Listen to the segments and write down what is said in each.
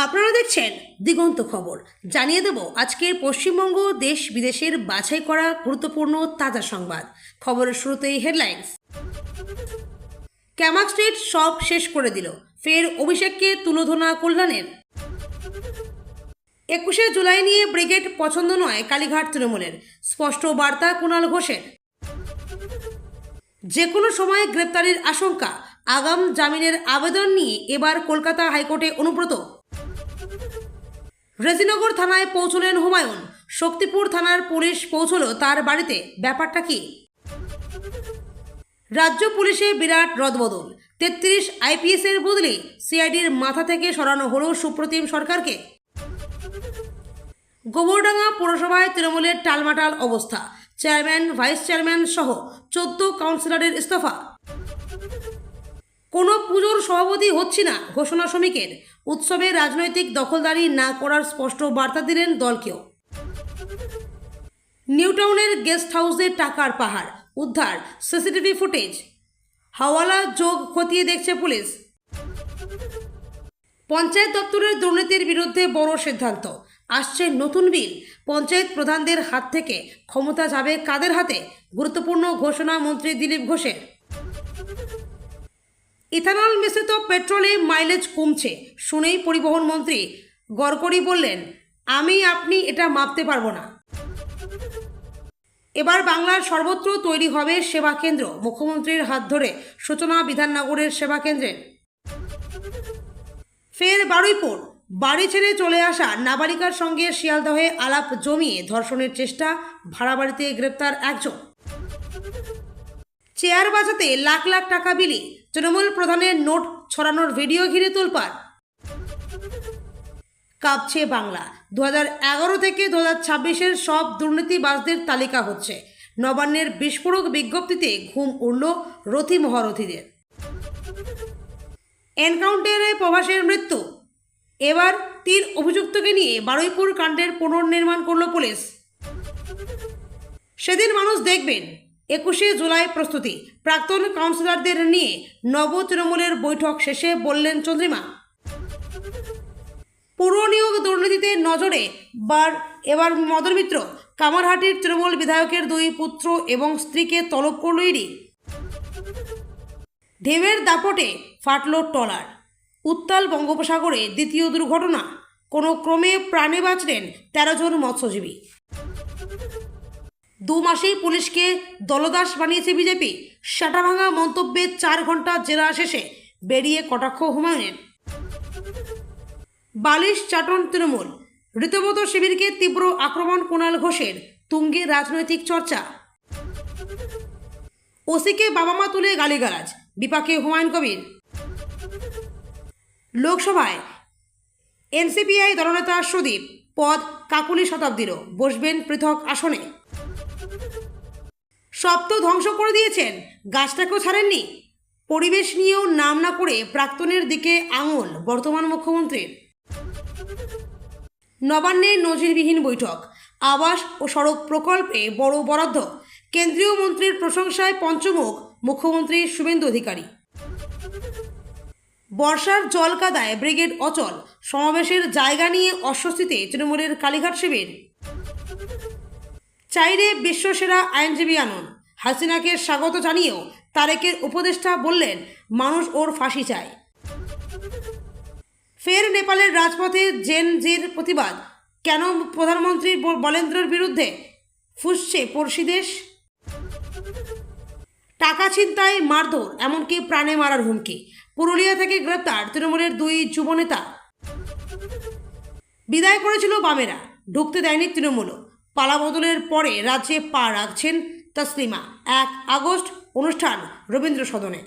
আপনারা দেখছেন দিগন্ত খবর। জানিয়ে দেব আজকের পশ্চিমবঙ্গ দেশ বিদেশের বাছাই করা গুরুত্বপূর্ণ তাজা সংবাদ। খবরের শুরুতেই হেডলাইন্স। ক্যামাক স্ট্রিট সব শেষ করে দিল, ফের অভিষেককে তুলোধনা কল্যাণের। 21শে জুলাই নিয়ে ব্রিগেড পছন্দ নয় কালীঘাট তৃণমূলের, স্পষ্ট বার্তা কুণাল ঘোষের। যে কোনো সময় গ্রেপ্তারির আশঙ্কা, আগাম জামিনের আবেদন নিয়ে এবার কলকাতা হাইকোর্টে অনুব্রত। রেজিনগর থানায় পৌঁছলেন হুমায়ুন, শক্তিপুর থানার পুলিশ পৌঁছল তার বাড়িতে, ব্যাপারটা কি? রাজ্য পুলিশে বিরাট রদবদল, 33 আইপিএসের বদলে সিআইডির মাথা থেকে সরানো হলো সুপ্রতিম সরকারকে। গোবরডাঙ্গা পৌরসভায় তৃণমূলের টালমাটাল অবস্থা, চেয়ারম্যান ভাইস চেয়ারম্যান সহ 14 কাউন্সিলরের ইস্তফা। কোনো পুজোর সভাপতি হচ্ছি না ঘোষণা শ্রমিকের, উৎসবে রাজনৈতিক দখলদারি না করার স্পষ্ট বার্তা দিলেন দলকেও। নিউটাউনের গেস্ট হাউসে টাকার পাহাড়, উদ্ধার সিসিটিভি ফুটেজ, হাওয়ালা যোগ খতিয়ে দেখছে পুলিশ। পঞ্চায়েত দপ্তরের দুর্নীতির বিরুদ্ধে বড় সিদ্ধান্ত, আসছে নতুন বিল, পঞ্চায়েত প্রধানদের হাত থেকে ক্ষমতা যাবে কাদের হাতে, গুরুত্বপূর্ণ ঘোষণা মন্ত্রী দিলীপ ঘোষের। ইথানল মিশ্রিত পেট্রোলে মাইলেজ কমছে শুনেই পরিবহন মন্ত্রী গডকরি বললেন, আপনি এটা মাপতে পারবো না। এবার বাংলার সর্বত্র তৈরি হবে সেবা কেন্দ্র, মুখ্যমন্ত্রীর হাত ধরে সূচনা বিধাননগরের সেবা কেন্দ্রের। ফের বারুইপুর, বাড়ি ছেড়ে চলে আসা নাবালিকার সঙ্গে শিয়ালদহে আলাপ জমিয়ে ধর্ষণের চেষ্টা, ভাড়া বাড়িতে গ্রেপ্তার একজন। চেয়ার বাঁচাতে লাখ লাখ টাকা বিলি, তৃণমূল প্রধানের নোট ছড়ানোর ভিডিও ঘিরে তোলপাড়। কাঁপছে বাংলা, 2011 থেকে 2026-এর সব দুর্নীতিবাজদের তালিকা হচ্ছে। নবান্নের বিস্ফোরক বিজ্ঞপ্তিতে ঘুম উড়ল রথী মহারথীদের। এনকাউন্টারে প্রভাসের মৃত্যু, এবার 3 অভিযুক্তকে নিয়ে বারুইপুর কাণ্ডের পুনর্নির্মাণ করল পুলিশ। সেদিন মানুষ দেখবেন, 21শে জুলাই প্রস্তুতি, প্রাক্তন কাউন্সিলরদের নিয়ে নব তৃণমূলের বৈঠক শেষে বললেন চন্দ্রিমা। পুর নিয়োগ দুর্নীতিতে নজরে এবার মদন মিত্র, কামারহাটির তৃণমূল বিধায়কের 2 পুত্র এবং স্ত্রীকে তলব করল ইডি। ঢেউয়ের দাপটে ফাটল ট্রলার, উত্তাল বঙ্গোপসাগরে দ্বিতীয় দুর্ঘটনা, কোনো ক্রমে প্রাণে বাঁচলেন 13 জন মৎস্যজীবী। 2 মাসেই পুলিশকে দলদাস বানিয়েছে বিজেপি, শাটাভাঙা মন্তব্যে 4 ঘন্টা জেরা শেষে বেরিয়ে কটাক্ষ হুমায়ুনের। বালিশ চাটন তৃণমূল, ঋতব্রত শিবিরকে তীব্র আক্রমণ কুণাল ঘোষের, তুঙ্গে রাজনৈতিক চর্চা। ওসিকে বাবা মা তুলে গালিগালাজ, বিপাকে হুমায়ুন কবির। লোকসভায় এনসিপিআই দলনেতা সুদীপ, পদ কাকুলি শতাব্দীরও, বসবেন পৃথক আসনে। সব তো ধ্বংস করে দিয়েছেন, গাছটাকেও ছাড়েননি। পরিবেশ নিয়েও নাম না করে প্রাক্তনের দিকে আঙুল বর্তমান মুখ্যমন্ত্রীর। নবান্নে নজিরবিহীন বৈঠক, আবাস ও সড়ক প্রকল্পে বড় বরাদ্দ, কেন্দ্রীয় মন্ত্রীর প্রশংসায় পঞ্চমুখ মুখ্যমন্ত্রী শুভেন্দু অধিকারী। বর্ষার জল কাদায় ব্রিগেড অচল, সমাবেশের জায়গা নিয়ে অস্বস্তিতে তৃণমূলের কালীঘাট শিবির। চাইরে বিশ্বসেরা আইনজীবী আনুন, হাসিনাকে স্বাগত জানিয়েও তারেকের উপদেষ্টা বললেন মানুষ ওর ফাঁসি চায়। ফের নেপালের রাজপথে জেন জির প্রতিবাদ, কেন প্রধানমন্ত্রী বলেন্দ্রের বিরুদ্ধে ফুঁসছে পড়শি দেশ। টাকা ছিনতাই, মারধর, এমনকি প্রাণে মারার হুমকি, পুরুলিয়া থেকে গ্রেপ্তার তৃণমূলের 2 যুবনেতা। বিদায় করেছিল বামেরা, ঢুকতে দেয়নি তৃণমূলও। পালাবদলের পরে রাজ্যে পা রাখছেন তসলিমা, 1 আগস্ট অনুষ্ঠান রবীন্দ্র সদনে।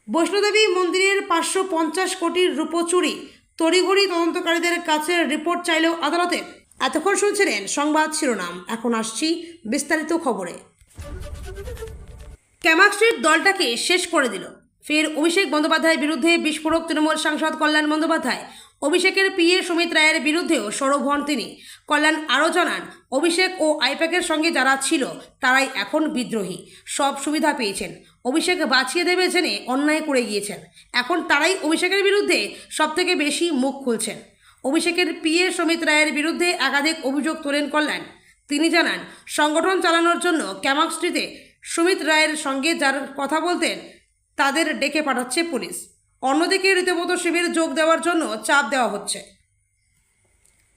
বৈষ্ণোদেবী মন্দিরের 550 কোটির রূপো চুরি, তড়িঘড়ি তদন্তকারীদের কাছে রিপোর্ট চাইলেও আদালতের। এতক্ষণ শুনছিলেন সংবাদ শিরোনাম, এখন আসছি বিস্তারিত খবরে। ক্যামাক স্ট্রিট দলটাকে শেষ করে দিল, ফের অভিষেক বন্দ্যোপাধ্যায়ের বিরুদ্ধে বিস্ফোরক তৃণমূল সাংসদ কল্যাণ বন্দ্যোপাধ্যায়। অভিষেকের পিএ সুমিত রায়ের বিরুদ্ধেও সরব হন তিনি। কল্যাণ আরও জানান, অভিষেক ও আইপ্যাকের সঙ্গে যারা ছিল তারাই এখন বিদ্রোহী, সব সুবিধা পেয়েছেন। অভিষেক বাঁচিয়ে দেবে জেনে অন্যায় করে গিয়েছেন। এখন তারাই অভিষেকের বিরুদ্ধে সবথেকে বেশি মুখ খুলছেন। অভিষেকের পিএ সুমিত রায়ের বিরুদ্ধে একাধিক অভিযোগ তোলেন কল্যাণ। তিনি জানান, সংগঠন চালানোর জন্য ক্যামাক স্ট্রিটে সুমিত রায়ের সঙ্গে যার কথা বলতেন তাদের ডেকে পাঠাচ্ছে পুলিশ। অন্যদিকে ঋতব্রত শিবির যোগ দেওয়ার জন্য চাপ দেওয়া হচ্ছে।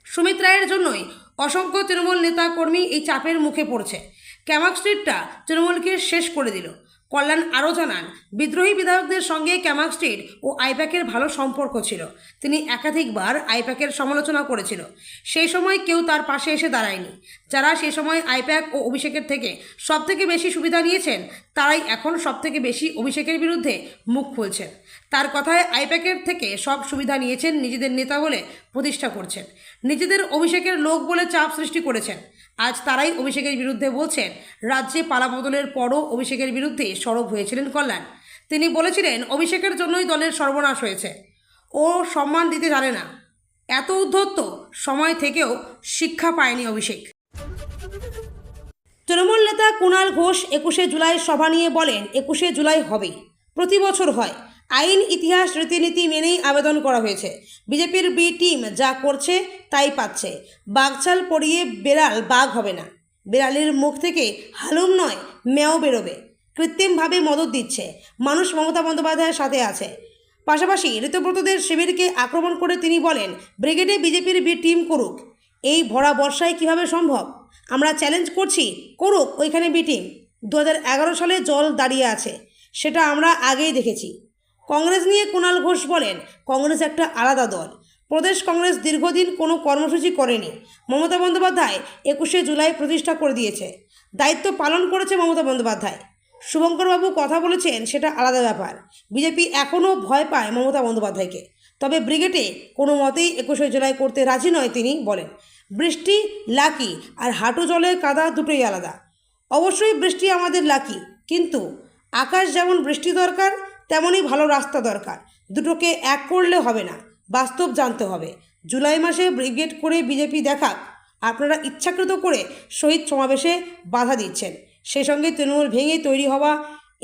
সুমিত রায়ের জন্যই অসংখ্য তৃণমূল নেতা কর্মী এই চাপের মুখে পড়ছে। ক্যামাক স্ট্রিটটা তৃণমূলকে শেষ করে দিল। কল্যাণ আরও জানান, বিদ্রোহী বিধায়কদের সঙ্গে ক্যামাক স্ট্রিট ও আইপ্যাকের ভালো সম্পর্ক ছিল। তিনি একাধিকবার আইপ্যাকের সমালোচনা করেছিল। সেই সময় কেউ তার পাশে এসে দাঁড়ায়নি। যারা সেই সময় আইপ্যাক ও অভিষেকের থেকে সবথেকে বেশি সুবিধা নিয়েছেন তারাই এখন সবথেকে বেশি অভিষেকের বিরুদ্ধে মুখ খুলছেন। তার কথায় আইপ্যাকের থেকে সব সুবিধা নিয়েছেন, নিজেদের নেতা বলে প্রতিষ্ঠা করছেন, নিজেদের অভিষেকের লোক বলে চাপ সৃষ্টি করেছেন। আজ তারাই অভিষেকের বিরুদ্ধে বলছেন। রাজ্যে পালাবদলের পরও অভিষেকের বিরুদ্ধে সরব হয়েছিলেন কল্যাণ। তিনি বলেছিলেন, অভিষেকের জন্যই দলের সর্বনাশ হয়েছে। ও সম্মান দিতে জানে না। এত উদ্ধত্ত সময় থেকেও শিক্ষা পায়নি অভিষেক। তৃণমূল নেতা কুণাল ঘোষ 21শে জুলাই সভা নিয়ে বলেন, 21শে জুলাই হবেই, প্রতি বছর হয়। আইন, ইতিহাস, রীতিনীতি মেনেই আবেদন করা হয়েছে। বিজেপির বি টিম যা করছে তাই পাচ্ছে। বাঘছাল পরিয়ে বেড়াল বাঘ হবে না। বেড়ালের মুখ থেকে হালুম নয় ম্যাও বেরোবে। কৃত্রিমভাবে মদত দিচ্ছে। মানুষ মমতা বন্দ্যোপাধ্যায়ের সাথে আছে। পাশাপাশি ঋতব্রতদের শিবিরকে আক্রমণ করে তিনি বলেন, ব্রিগেডে বিজেপির বি টিম করুক। এই ভরা বর্ষায় কিভাবে সম্ভব? আমরা চ্যালেঞ্জ করছি, করুক ওইখানে বি টিম। 2011 সালে জল দাঁড়িয়ে আছে, সেটা আমরা আগেই দেখেছি। কংগ্রেস নিয়ে কুণাল ঘোষ বলেন, কংগ্রেস একটা আলাদা দল। প্রদেশ কংগ্রেস দীর্ঘদিন কোনো কর্মসূচি করেনি। মমতা বন্দ্যোপাধ্যায় 21শে জুলাই প্রতিষ্ঠা করে দিয়েছে। দায়িত্ব পালন করেছে মমতা বন্দ্যোপাধ্যায়। শুভঙ্করবাবু কথা বলেছেন, সেটা আলাদা ব্যাপার। বিজেপি এখনও ভয় পায় মমতা বন্দ্যোপাধ্যায়কে। তবে ব্রিগেডে কোনো মতেই 21শে জুলাই করতে রাজি নয় তিনি বলেন। বৃষ্টি লাকি আর হাঁটু জলে কাদা দুটোই আলাদা। অবশ্যই বৃষ্টি আমাদের লাকি, কিন্তু আকাশ যেমন বৃষ্টি দরকার তেমনই ভালো রাস্তা দরকার। দুটোকে এক করলে হবে না, বাস্তব জানতে হবে। জুলাই মাসে ব্রিগেড করে বিজেপি দেখাক। আপনারা ইচ্ছাকৃত করে শহীদ সমাবেশে বাধা দিচ্ছেন। সেই সঙ্গে তৃণমূল ভেঙে তৈরি হওয়া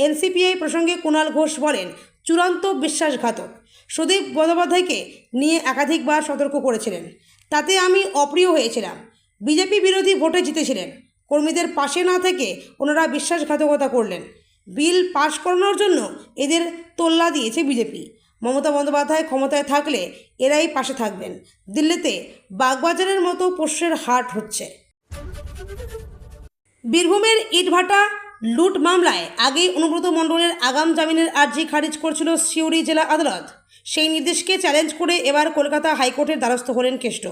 এনসিপিআই প্রসঙ্গে কুণাল ঘোষ বলেন, চূড়ান্ত বিশ্বাসঘাতক। সুদীপ বন্দ্যোপাধ্যায়কে নিয়ে একাধিকবার সতর্ক করেছিলেন। তাতে আমি অপ্রিয় হয়েছিলাম। বিজেপি বিরোধী ভোটে জিতেছিলেন। কর্মীদের পাশে না থেকে ওনারা বিশ্বাসঘাতকতা করলেন। বিল পাশ করানোর জন্য এদের তোল্লা দিয়েছে বিজেপি। মমতা বন্দ্যোপাধ্যায় ক্ষমতায় থাকলে এরাই পাশে থাকবেন। দিল্লিতে বাগবাজারের মতো পোষ্যের হাট হচ্ছে। বীরভূমের ইটভাটা লুট মামলায় আগেই অনুব্রত মণ্ডলের আগাম জামিনের আর্জি খারিজ করছিল সিউড়ি জেলা আদালত। সেই নির্দেশকে চ্যালেঞ্জ করে এবার কলকাতা হাইকোর্টের দ্বারস্থ হলেন কেষ্ট।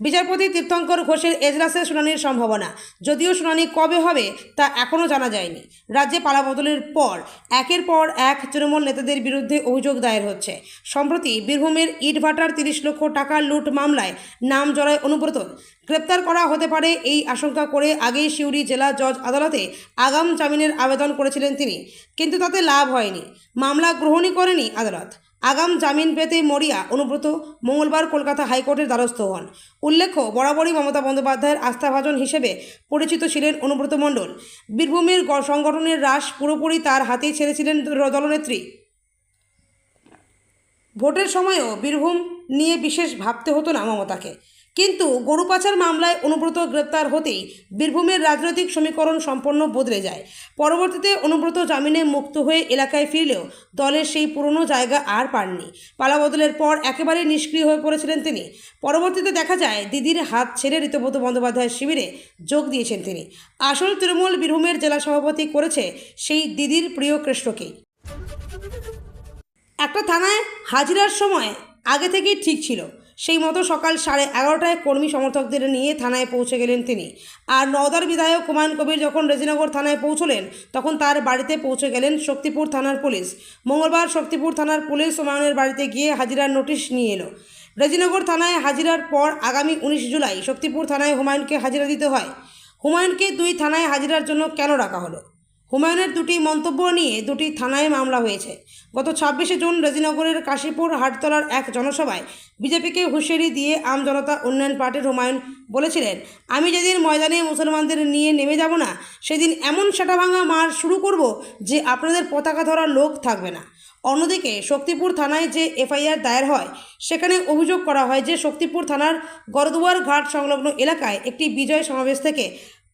বিচারপতি তীর্থঙ্কর ঘোষের এজলাসে শুনানির সম্ভাবনা, যদিও শুনানি কবে হবে তা এখনও জানা যায়নি। রাজ্যে পালাবদলের পর একের পর এক তৃণমূল নেতাদের বিরুদ্ধে অভিযোগ দায়ের হচ্ছে। সম্প্রতি বীরভূমের ইটভাটার 30 লক্ষ টাকা লুট মামলায় নাম জড়ায় অনুব্রত। গ্রেপ্তার করা হতে পারে এই আশঙ্কা করে আগেই সিউড়ি জেলা জজ আদালতে আগাম জামিনের আবেদন করেছিলেন তিনি, কিন্তু তাতে লাভ হয়নি। মামলা গ্রহণই করেনি আদালত। আগাম জামিন পেতে মরিয়া অনুব্রত মঙ্গলবার কলকাতা হাইকোর্টের দ্বারস্থ হন। উল্লেখ্য, বরাবরই মমতা বন্দ্যোপাধ্যায়ের আস্থাভাজন হিসেবে পরিচিত ছিলেন অনুব্রত মণ্ডল। বীরভূমের সংগঠনের রাশ পুরোপুরি তার হাতেই ছেড়েছিলেন দলনেত্রী। ভোটের সময়ও বীরভূম নিয়ে বিশেষ ভাবতে হতো না মমতাকে। কিন্তু গরু পাচার মামলায় অনুব্রত গ্রেপ্তার হতেই বীরভূমের রাজনৈতিক সমীকরণ সম্পূর্ণ বদলে যায়। পরবর্তীতে অনুব্রত জামিনে মুক্ত হয়ে এলাকায় ফিরলেও দলের সেই পুরনো জায়গা আর পাননি। পালাবদলের পর একেবারে নিষ্ক্রিয় হয়ে পড়েছিলেন তিনি। পরবর্তীতে দেখা যায় দিদির হাত ছেড়ে ঋতব্রত বন্দ্যোপাধ্যায়ের শিবিরে যোগ দিয়েছেন তিনি। আসল তৃণমূল বীরভূমের জেলা সভাপতি করেছে সেই দিদির প্রিয় কৃষ্ণকেই। একটা থানায় হাজিরার সময় আগে থেকেই ঠিক ছিল। সেই মতো সকাল 11:30টায় কর্মী সমর্থকদের নিয়ে থানায় পৌঁছে গেলেন তিনি। আর নওদার বিধায়ক হুমায়ুন কবির যখন রেজিনগর থানায় পৌঁছলেন তখন তার বাড়িতে পৌঁছে গেলেন শক্তিপুর থানার পুলিশ। মঙ্গলবার শক্তিপুর থানার পুলিশ হুমায়ুনের বাড়িতে গিয়ে হাজিরার নোটিশ নিয়ে এলো। রেজিনগর থানায় হাজিরার পর আগামী 19 জুলাই শক্তিপুর থানায় হুমায়ুনকে হাজিরা দিতে হয়। হুমায়ুনকে দুই থানায় হাজিরার জন্য কেন ডাকা হলো? হুমায়ুনের দুটি মন্তব্য নিয়ে দুটি থানায় মামলা হয়েছে। গত 26শে জুন রেজিনগরের কাশীপুর হাটতলার এক জনসভায় বিজেপিকে হুঁশিয়ারি দিয়ে আম জনতা উন্নয়ন পার্টির হুমায়ুন বলেছিলেন, আমি যেদিন ময়দানে মুসলমানদের নিয়ে নেমে যাব না, সেদিন এমন সেটাভাঙা মার শুরু করব যে আপনাদের পতাকা ধরার লোক থাকবে না। অন্যদিকে শক্তিপুর থানায় যে এফআইআর দায়ের হয়, সেখানে অভিযোগ করা হয় যে শক্তিপুর থানার গরদুয়ার ঘাট সংলগ্ন এলাকায় একটি বিজয় সমাবেশ থেকে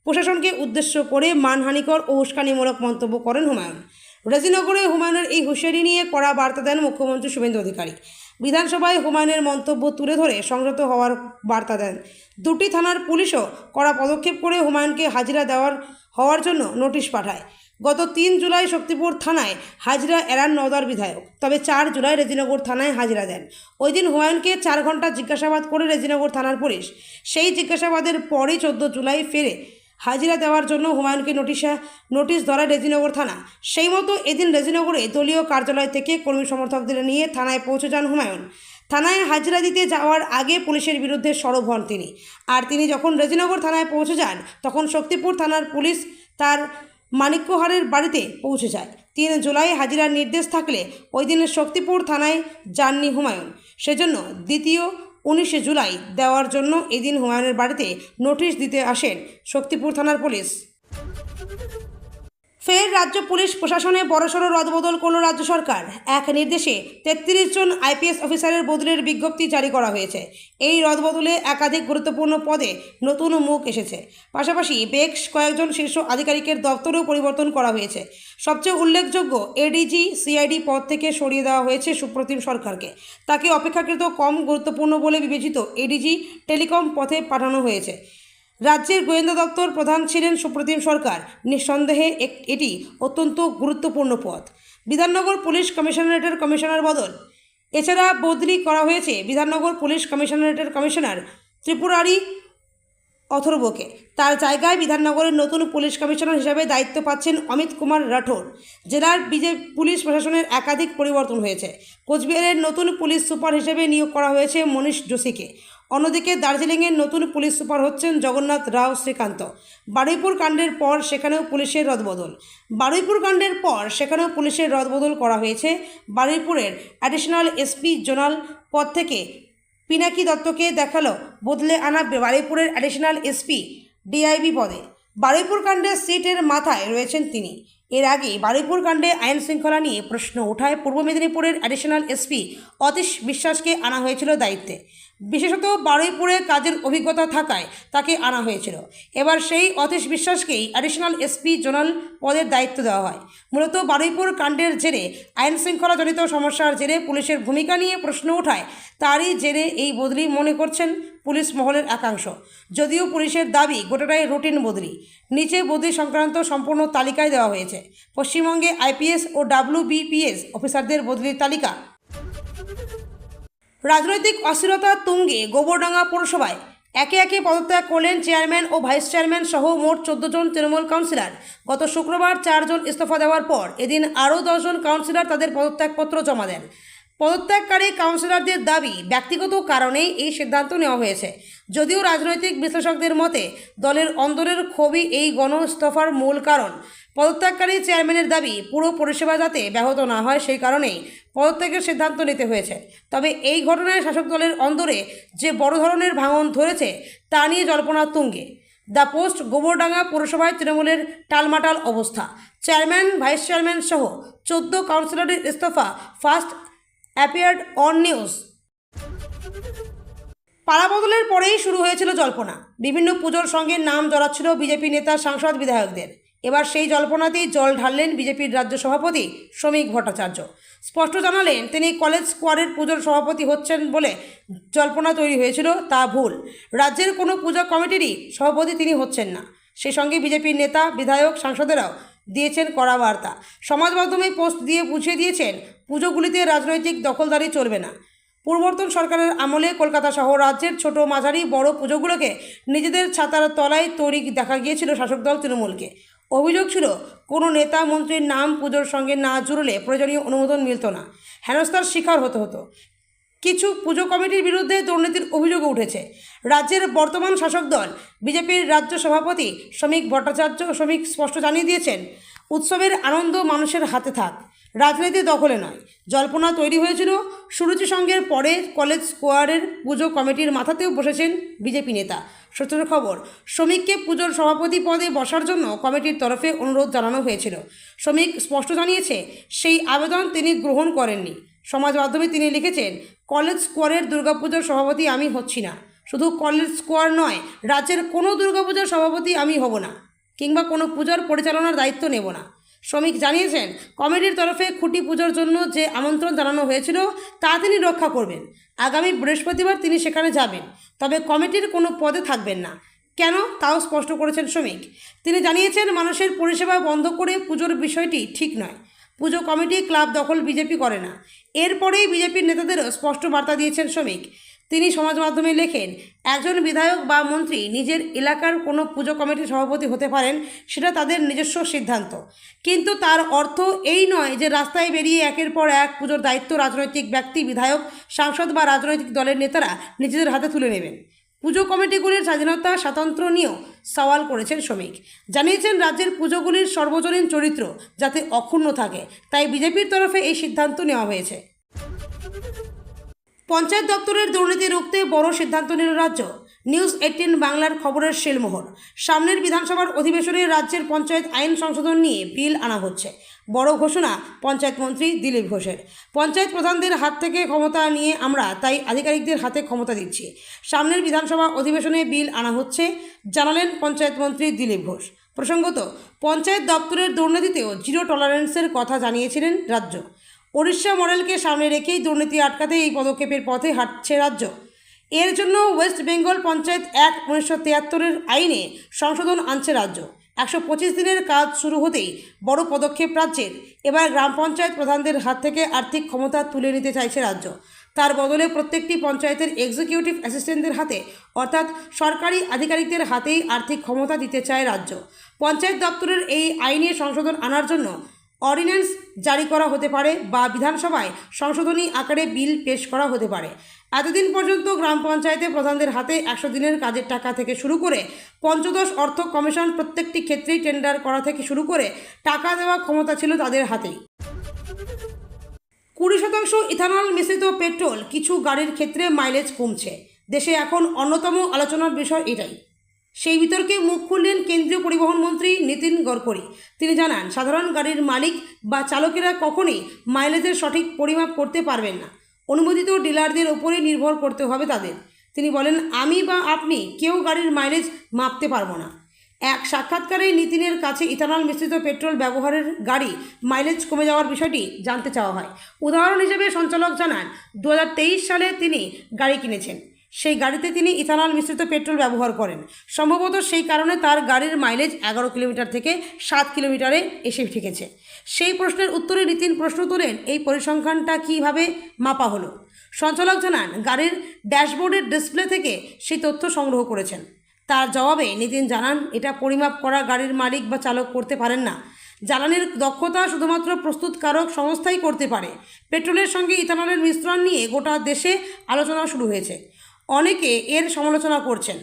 প্রশাসনকে উদ্দেশ্য করে মানহানিকর ও উস্কানিমূলক মন্তব্য করেন হুমায়ুন। রেজিনগরে হুমায়ুনের এই হুঁশিয়ারি নিয়ে কড়া বার্তা দেন মুখ্যমন্ত্রী শুভেন্দু অধিকারী। বিধানসভায় হুমায়ুনের মন্তব্য তুলে ধরে সংযত হওয়ার বার্তা দেন। দুটি থানার পুলিশও কড়া পদক্ষেপ করে হুমায়ুনকে হাজিরা হওয়ার জন্য নোটিশ পাঠায়। গত 3 জুলাই শক্তিপুর থানায় হাজিরা এড়ান নওদার বিধায়ক, তবে 4 জুলাই রেজিনগর থানায় হাজিরা দেন। ওই দিন হুমায়ুনকে 4 ঘন্টা জিজ্ঞাসাবাদ করে রেজিনগর থানার পুলিশ। সেই জিজ্ঞাসাবাদের পরই 14 জুলাই ফেরে হাজিরা দেওয়ার জন্য হুমায়ুনকে নোটিশ ধরায় রেজিনগর থানা। সেই মতো এদিন রেজিনগরে দলীয় কার্যালয় থেকে কর্মী সমর্থকদের নিয়ে থানায় পৌঁছে যান হুমায়ুন। থানায় হাজিরা দিতে যাওয়ার আগে পুলিশের বিরুদ্ধে সরব হন তিনি। আর তিনি যখন রেজিনগর থানায় পৌঁছে যান, তখন শক্তিপুর থানার পুলিশ তার মানিক্যহারের বাড়িতে পৌঁছে যায়। 3 জুলাই হাজিরার নির্দেশ থাকলে ওই দিন শক্তিপুর থানায় যাননি হুমায়ুন। সেজন্য দ্বিতীয় 19 জুলাই দেওয়ার জন্য এদিন হুমায়ুনের বাড়িতে নোটিশ দিতে আসেন শক্তিপুর থানার পুলিশ। ফের রাজ্য পুলিশ প্রশাসনে বড়সড় রদবদল করল রাজ্য সরকার। এক নির্দেশে 33 জন আইপিএস অফিসারের বদলির বিজ্ঞপ্তি জারি করা হয়েছে। এই রদবদলে একাধিক গুরুত্বপূর্ণ পদে নতুন মুখ এসেছে। পাশাপাশি বেশ কয়েকজন শীর্ষ আধিকারিকের দপ্তরেও পরিবর্তন করা হয়েছে। সবচেয়ে উল্লেখযোগ্য, এডিজি সিআইডি পদ থেকে সরিয়ে দেওয়া হয়েছে সুপ্রতিম সরকারকে। তাকে অপেক্ষাকৃত কম গুরুত্বপূর্ণ বলে বিবেচিত এডিজি টেলিকম পথে পাঠানো হয়েছে। রাজ্যের গোয়েন্দা দপ্তর প্রধান ছিলেন সুপ্রতিম সরকার। নিঃসন্দেহে এটি অত্যন্ত গুরুত্বপূর্ণ পদ। বিধাননগর পুলিশ কমিশনারেটের কমিশনার বদল। এছাড়া বদলি করা হয়েছে বিধাননগর পুলিশ কমিশনারেটের কমিশনার ত্রিপুরারি অথর্বকে। তার জায়গায় বিধাননগরের নতুন পুলিশ কমিশনার হিসাবে দায়িত্ব পাচ্ছেন অমিত কুমার রাঠোর। জেলার পুলিশ প্রশাসনের একাধিক পরিবর্তন হয়েছে। কোচবিহারের নতুন পুলিশ সুপার হিসেবে নিয়োগ করা হয়েছে মনীষ যোশীকে। অন্যদিকে দার্জিলিংয়ের নতুন পুলিশ সুপার হচ্ছেন জগন্নাথ রাও শ্রীকান্ত। বারুইপুর কাণ্ডের পর সেখানেও পুলিশের রদবদল করা হয়েছে। বারুইপুরের অ্যাডিশনাল এসপি জোনাল পদ থেকে পিনাকি দত্তকে দেখালো বদলে আনা বারুইপুরের অ্যাডিশনাল এসপি ডিআইবি পদে। বারুইপুর কাণ্ডে সিটের মাথায় রয়েছেন তিনি। এর আগে বারুইপুর কাণ্ডে আইন শৃঙ্খলা নিয়ে প্রশ্ন ওঠায় পূর্ব মেদিনীপুরের অ্যাডিশনাল এসপি অতীশ বিশ্বাসকে আনা হয়েছিল দায়িত্বে। বিশেষত বারুইপুরে কাজের অভিজ্ঞতা থাকায় তাকে আনা হয়েছিল। এবার সেই অতীশ বিশ্বাসকেই অ্যাডিশনাল এসপি জোনাল পদের দায়িত্ব দেওয়া হয়। মূলত বারুইপুর কাণ্ডের জেরে আইন শৃঙ্খলাজনিত সমস্যার জেরে পুলিশের ভূমিকা নিয়ে প্রশ্ন ওঠায় তারই জেরে এই বদলি মনে করছেন পুলিশ মহলের একাংশ। যদিও পুলিশের দাবি গোটাটাই রুটিন বদলি। নিচে বদলি সংক্রান্ত সম্পূর্ণ তালিকায় দেওয়া হয়েছে। পশ্চিমবঙ্গে আইপিএস ও ডাব্লিউবিপিএস অফিসারদের বদলির তালিকা। রাজনৈতিক অস্থিরতার তুঙ্গে গোবরডাঙ্গা পৌরসভায় একে একে পদত্যাগ করলেন চেয়ারম্যান ও ভাইস চেয়ারম্যান সহ মোট 14 জন তৃণমূল কাউন্সিলর। গত শুক্রবার 4 জন ইস্তফা দেওয়ার পর এদিন আরও 10 জন কাউন্সিলর তাদের পদত্যাগপত্র জমা দেন। পদত্যাগকারী কাউন্সিলরদের দাবি, ব্যক্তিগত কারণেই এই সিদ্ধান্ত নেওয়া হয়েছে। যদিও রাজনৈতিক বিশ্লেষকদের মতে দলের অন্দরের ক্ষোভই এই গণ ইস্তফার মূল কারণ। পদত্যাগকারী চেয়ারম্যানের দাবি, পুরো পরিষেবা যাতে ব্যাহত না হয় সেই কারণেই পদত্যাগের সিদ্ধান্ত নিতে হয়েছে। তবে এই ঘটনায় শাসক দলের অন্দরে যে বড় ধরনের ভাঙন ধরেছে তা নিয়ে জল্পনা তুঙ্গে। দ্য পোস্ট, গোবরডাঙ্গা পৌরসভায় তৃণমূলের টালমাটাল অবস্থা। চেয়ারম্যান, ভাইস চেয়ারম্যান সহ 14 কাউন্সিলরের ইস্তফা ফার্স্ট অ্যাপিয়ার্ড অন নিউজ। পালাবদলের পরেই শুরু হয়েছিল জল্পনা। বিভিন্ন পুজোর সঙ্গে নাম জড়াচ্ছিল বিজেপি নেতা, সাংসদ, বিধায়কদের। এবার সেই জল্পনাতেই জল ঢাললেন বিজেপির রাজ্য সভাপতি শ্রমিক ভট্টাচার্য। স্পষ্ট জানালেন তিনি কলেজ স্কোয়ারের পুজোর সভাপতি হচ্ছেন বলে জল্পনা তৈরি হয়েছিল তা ভুল। রাজ্যের কোনো পূজা কমিটিরই সভাপতি তিনি হচ্ছেন না। সেই সঙ্গে বিজেপির নেতা, বিধায়ক, সাংসদেরাও দিয়েছেন কড়া বার্তা। সমাজ মাধ্যমে পোস্ট দিয়ে বুঝিয়ে দিয়েছেন পুজোগুলিতে রাজনৈতিক দখলদারি চলবে না। পূর্ববর্তন সরকারের আমলে কলকাতা সহ রাজ্যের ছোট, মাঝারি, বড় পুজোগুলোকে নিজেদের ছাতার তলায় তৈরি দেখা গিয়েছিল শাসক দল তৃণমূলকে। অভিযোগ ছিল কোনো নেতা, মন্ত্রীর নাম পুজোর সঙ্গে না জুড়লে প্রয়োজনীয় অনুমোদন মিলত না, হেনস্থার শিকার হতে হতো। কিছু পুজো কমিটির বিরুদ্ধে দুর্নীতির অভিযোগও উঠেছে। রাজ্যের বর্তমান শাসক দল বিজেপির রাজ্য সভাপতি শ্রমিক ভট্টাচার্য স্পষ্ট জানিয়ে দিয়েছেন, উৎসবের আনন্দ মানুষের হাতে থাক, রাজনীতি দখলে নয়। জল্পনা তৈরি হয়েছিল সুরুচি সঙ্গের পরে কলেজ স্কোয়ারের পুজো কমিটির মাথাতেও বসেছেন বিজেপি নেতা। সূত্রের খবর, শ্রমিককে পুজোর সভাপতি পদে বসার জন্য কমিটির তরফে অনুরোধ জানানো হয়েছিল। শ্রমিক স্পষ্ট জানিয়েছে সেই আবেদন তিনি গ্রহণ করেননি। সমাজ মাধ্যমে তিনি লিখেছেন, কলেজ স্কোয়ারের দুর্গাপুজোর সভাপতি আমি হচ্ছি না। শুধু কলেজ স্কোয়ার নয়, রাজ্যের কোনো দুর্গাপূজার সভাপতি আমি হব না, কিংবা কোনো পুজোর পরিচালনার দায়িত্ব নেব না। শ্রমিক জানিয়েছেন, কমিটির তরফে খুঁটি পুজোর জন্য যে আমন্ত্রণ জানানো হয়েছিল তা তিনি রক্ষা করবেন। আগামী বৃহস্পতিবার তিনি সেখানে যাবেন, তবে কমিটির কোনো পদে থাকবেন না। কেন, তাও স্পষ্ট করেছেন শ্রমিক। তিনি জানিয়েছেন, মানুষের পরিষেবা বন্ধ করে পুজোর বিষয়টি ঠিক নয়। পুজো কমিটি ক্লাব দখল বিজেপি করে না। এরপরেই বিজেপির নেতাদেরও স্পষ্ট বার্তা দিয়েছেন শ্রমিক। তিনি সমাজ মাধ্যমে লেখেন, একজন বিধায়ক বা মন্ত্রী নিজের এলাকার কোনো পুজো কমিটির সভাপতি হতে পারেন, সেটা তাদের নিজস্ব সিদ্ধান্ত। কিন্তু তার অর্থ এই নয় যে রাস্তায় বেরিয়ে একের পর এক পুজোর দায়িত্ব রাজনৈতিক ব্যক্তি, বিধায়ক, সাংসদ বা রাজনৈতিক দলের নেতারা নিজেদের হাতে তুলে নেবেন। পুজো কমিটিগুলির স্বাধীনতা, স্বাতন্ত্র্য নিয়েও সওয়াল করেছেন শ্রমিক। জানিয়েছেন, রাজ্যের পুজোগুলির সর্বজনীন চরিত্র যাতে অক্ষুণ্ণ থাকে, তাই বিজেপির তরফে এই সিদ্ধান্ত নেওয়া হয়েছে। পঞ্চায়েত দপ্তরের দুর্নীতি রুখতে বড় সিদ্ধান্ত নিল রাজ্য। নিউজ 18 বাংলার খবরের শিলমোহর। সামনের বিধানসভার অধিবেশনে রাজ্যের পঞ্চায়েত আইন সংশোধন নিয়ে বিল আনা হচ্ছে। বড় ঘোষণা পঞ্চায়েত মন্ত্রী দিলীপ ঘোষের। পঞ্চায়েত প্রধানদের হাত থেকে ক্ষমতা নিয়ে আমরা তাই আধিকারিকদের হাতে ক্ষমতা দিচ্ছি। সামনের বিধানসভা অধিবেশনে বিল আনা হচ্ছে, জানালেন পঞ্চায়েত মন্ত্রী দিলীপ ঘোষ। প্রসঙ্গত, পঞ্চায়েত দপ্তরের দুর্নীতিতেও জিরো টলারেন্সের কথা জানিয়েছিলেন রাজ্য। ওড়িশা মডেলকে সামনে রেখেই দুর্নীতি আটকাতে এই পদক্ষেপের পথে হাঁটছে রাজ্য। এর জন্য ওয়েস্ট বেঙ্গল পঞ্চায়েত অ্যাক্ট 1973 আইনে সংশোধন আনছে রাজ্য। 125 দিনের কাজ শুরু হতেই বড় পদক্ষেপ রাজ্যের। এবার গ্রাম পঞ্চায়েত প্রধানদের হাত থেকে আর্থিক ক্ষমতা তুলে নিতে চাইছে রাজ্য। তার বদলে প্রত্যেকটি পঞ্চায়েতের এক্সিকিউটিভ অ্যাসিস্ট্যান্টদের হাতে, অর্থাৎ সরকারি আধিকারিকদের হাতেই আর্থিক ক্ষমতা দিতে চায় রাজ্য। পঞ্চায়েত দপ্তরের এই আইনে সংশোধন আনার জন্য অর্ডিন্যান্স জারি করা হতে পারে বা বিধানসভায় সংশোধনী আকারে বিল পেশ করা হতে পারে। এতদিন পর্যন্ত গ্রাম পঞ্চায়েতে প্রধানদের হাতে 100 দিনের কাজের টাকা থেকে শুরু করে পঞ্চদশ অর্থ কমিশন প্রত্যেকটি ক্ষেত্রেই টেন্ডার করা থেকে শুরু করে টাকা দেওয়া ক্ষমতা ছিল তাদের হাতেই। 20% ইথানল মিশ্রিত পেট্রোল কিছু গাড়ির ক্ষেত্রে মাইলেজ কমছে। দেশে এখন অন্যতম আলোচনার বিষয় এটাই। সেই বিতর্কে মুখ খুললেন কেন্দ্রীয় পরিবহন মন্ত্রী নীতিন গডকরি। তিনি জানান, সাধারণ গাড়ির মালিক বা চালকেরা কখনোই মাইলেজের সঠিক পরিমাপ করতে পারবেন না। অনুমোদিত ডিলারদের ওপরে নির্ভর করতে হবে তাদের। তিনি বলেন, আমি বা আপনি কেউ গাড়ির মাইলেজ মাপতে পারবো না। এক সাক্ষাৎকারে নীতিনের কাছে ইথানল মিশ্রিত পেট্রোল ব্যবহারের গাড়ি মাইলেজ কমে যাওয়ার বিষয়টি জানতে চাওয়া হয়। উদাহরণ হিসেবে সঞ্চালক জানান, 2023 সালে তিনি গাড়ি কিনেছেন। সেই গাড়িতে তিনি ইথানল মিশ্রিত পেট্রোল ব্যবহার করেন। সম্ভবত সেই কারণে তার গাড়ির মাইলেজ 11 কিলোমিটার থেকে 7 কিলোমিটারে এসে ঠেকেছে। সেই প্রশ্নের উত্তরে নীতিন প্রশ্ন তোলেন, এই পরিসংখ্যানটা কীভাবে মাপা হলো? সঞ্চালক জানান, গাড়ির ড্যাশবোর্ডের ডিসপ্লে থেকে সেই তথ্য সংগ্রহ করেছেন। তার জবাবে নীতিন জানান, এটা পরিমাপ করা গাড়ির মালিক বা চালক করতে পারেন না। জ্বালানির দক্ষতা শুধুমাত্র প্রস্তুতকারক সংস্থাই করতে পারে। পেট্রোলের সঙ্গে ইথানলের মিশ্রণ নিয়ে গোটা দেশে আলোচনা শুরু হয়েছে। অনেকে এর সমালোচনা করছেন।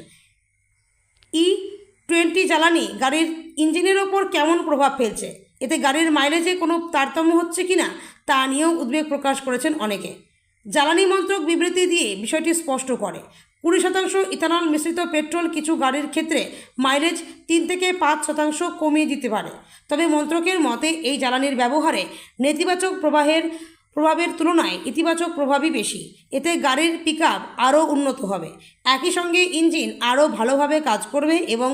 E20 জ্বালানি গাড়ির ইঞ্জিনের ওপর কেমন প্রভাব ফেলছে, এতে গাড়ির মাইলেজে কোনো তারতম্য হচ্ছে কিনা তা নিয়েও উদ্বেগ প্রকাশ করেছেন অনেকে। জ্বালানি মন্ত্রক বিবৃতি দিয়ে বিষয়টি স্পষ্ট করে। 20% ইথানল মিশ্রিত পেট্রোল কিছু গাড়ির ক্ষেত্রে মাইলেজ 3 থেকে 5% কমিয়ে দিতে পারে। তবে মন্ত্রকের মতে এই জ্বালানির ব্যবহারে নেতিবাচক প্রভাবের তুলনায় ইতিবাচক প্রভাবই বেশি। এতে গাড়ির পিকআপ আরও উন্নত হবে, একই সঙ্গে ইঞ্জিন আরও ভালোভাবে কাজ করবে এবং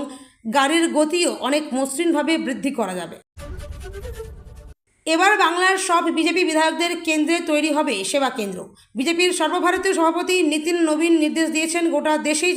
গাড়ির গতিও অনেক মসৃণভাবে বৃদ্ধি করা যাবে। এবার বাংলার সব বিজেপি বিধায়কদের কেন্দ্রে তৈরি হবে সেবা কেন্দ্র। বিজেপির সর্বভারতীয় সভাপতি নীতিন নবীন নির্দেশ দিয়েছেন, গোটা দেশেই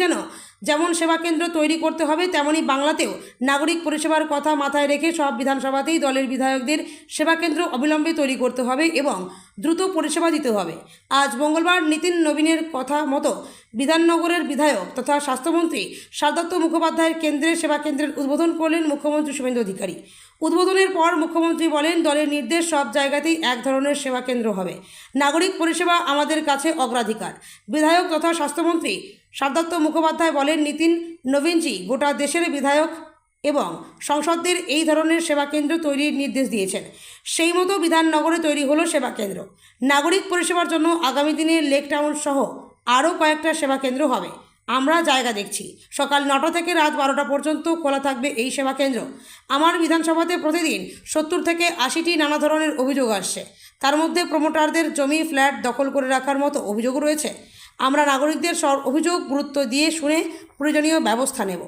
যেমন সেবা কেন্দ্র তৈরি করতে হবে, তেমনি বাংলাতেও নাগরিক পরিষেবার কথা মাথায় রেখে সব বিধানসভাতেই দলের বিধায়কদের সেবা কেন্দ্র অবিলম্বে তৈরি করতে হবে এবং দ্রুত পরিষেবা দিতে হবে। আজ মঙ্গলবার নীতিন নবীনের কথা মতো বিধাননগরের বিধায়ক তথা স্বাস্থ্যমন্ত্রী সারদত্ত মুখোপাধ্যায়ের কেন্দ্রের সেবা কেন্দ্রের উদ্বোধন করলেন মুখ্যমন্ত্রী শুভেন্দু অধিকারী। উদ্বোধনের পর মুখ্যমন্ত্রী বলেন, দলের নির্দেশ সব জায়গাতেই এক ধরনের সেবা কেন্দ্র হবে। নাগরিক পরিষেবা আমাদের কাছে অগ্রাধিকার। বিধায়ক তথা স্বাস্থ্যমন্ত্রী সারদত্ত মুখোপাধ্যায় বলেন, নীতিন নবীনজি গোটা দেশের বিধায়ক এবং সংসদদের এই ধরনের সেবা কেন্দ্র তৈরির নির্দেশ দিয়েছেন। সেই মতো বিধাননগরে তৈরি হলো সেবা কেন্দ্র। নাগরিক পরিষেবার জন্য আগামী দিনে লেক টাউন সহ আরও কয়েকটা সেবা কেন্দ্র হবে। আমরা জায়গা দেখছি। সকাল 9টা থেকে রাত 12টা পর্যন্ত খোলা থাকবে এই সেবা কেন্দ্র। আমার বিধানসভাতে প্রতিদিন 70 থেকে 80টি নানা ধরনের অভিযোগ আসছে। তার মধ্যে প্রমোটারদের জমি ফ্ল্যাট দখল করে রাখার মতো অভিযোগও রয়েছে। আমরা নাগরিকদের সব অভিযোগ গুরুত্ব দিয়ে শুনে প্রয়োজনীয় ব্যবস্থা নেব।